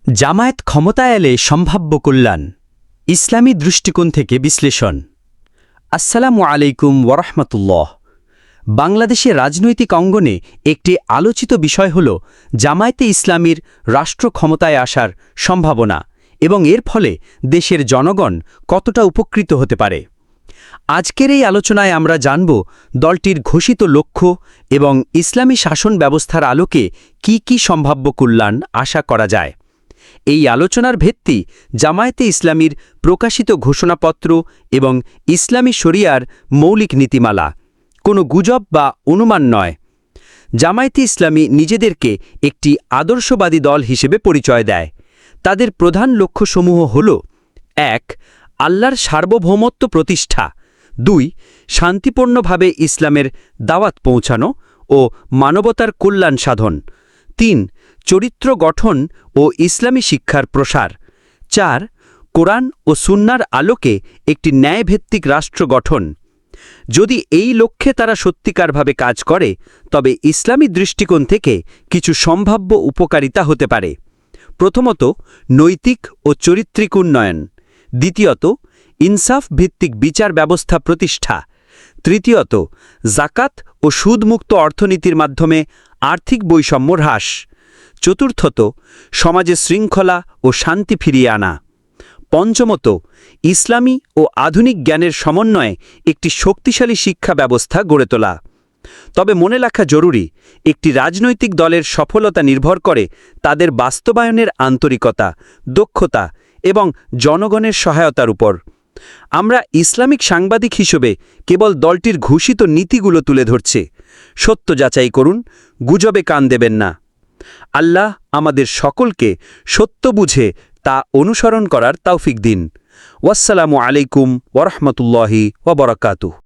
জামায়াত ক্ষমতায় এলে সম্ভাব্য কল্যাণ ইসলামী দৃষ্টিকোণ থেকে বিশ্লেষণ। আসসালামু আলাইকুম ওয়ারাহমাতুল্লাহ। বাংলাদেশের রাজনৈতিক অঙ্গনে একটি আলোচিত বিষয় হল জামায়াতে ইসলামীর রাষ্ট্র ক্ষমতায় আসার সম্ভাবনা এবং এর ফলে দেশের জনগণ কতটা উপকৃত হতে পারে। আজকের এই আলোচনায় আমরা জানব দলটির ঘোষিত লক্ষ্য এবং ইসলামী শাসন ব্যবস্থার আলোকে কি সম্ভাব্য কল্যাণ আশা করা যায়। এই আলোচনার ভিত্তি জামায়াতে ইসলামীর প্রকাশিত ঘোষণাপত্র এবং ইসলামী শরিয়ার মৌলিক নীতিমালা, কোনো গুজব বা অনুমান নয়। জামায়াতে ইসলামী নিজেদেরকে একটি আদর্শবাদী দল হিসেবে পরিচয় দেয়। তাদের প্রধান লক্ষ্যসমূহ হল: ১. আল্লাহর সার্বভৌমত্ব প্রতিষ্ঠা, ২. শান্তিপূর্ণভাবে ইসলামের দাওয়াত পৌঁছানো ও মানবতার কল্যাণ সাধন, ৩. চরিত্র গঠন ও ইসলামী শিক্ষার প্রসার, ৪. কোরআন ও সুন্নাহর আলোকে একটি ন্যায়ভিত্তিক রাষ্ট্র গঠন। যদি এই লক্ষ্যে তারা সত্যিকারভাবে কাজ করে তবে ইসলামী দৃষ্টিকোণ থেকে কিছু সম্ভাব্য উপকারিতা হতে পারে। প্রথমত, নৈতিক ও চরিত্রিক উন্নয়ন; দ্বিতীয়ত, ইনসাফ ভিত্তিক বিচার ব্যবস্থা প্রতিষ্ঠা; তৃতীয়ত, জাকাত ও সুদমুক্ত অর্থনীতির মাধ্যমে আর্থিক বৈষম্য হ্রাস; চতুর্থত, সমাজে শৃঙ্খলা ও শান্তি ফিরিয়ে আনা; পঞ্চমত, ইসলামী ও আধুনিক জ্ঞানের সমন্বয়ে একটি শক্তিশালী শিক্ষা ব্যবস্থা গড়ে তোলা। তবে মনে রাখা জরুরি, একটি রাজনৈতিক দলের সফলতা নির্ভর করে তাদের বাস্তবায়নের আন্তরিকতা, দক্ষতা এবং জনগণের সহায়তার উপর। আমরা ইসলামিক সাংবাদিক হিসেবে কেবল দলটির ঘোষিত নীতিগুলো তুলে ধরছি। সত্য যাচাই করুন, গুজবে কান দেবেন না। আল্লাহ আমাদের সকলকে সত্য বুঝে তা অনুসরণ করার তৌফিক দিন। ওয়াসসালামু আলাইকুম ওয়ারাহমাতুল্লাহি ওয়া বারাকাতুহু।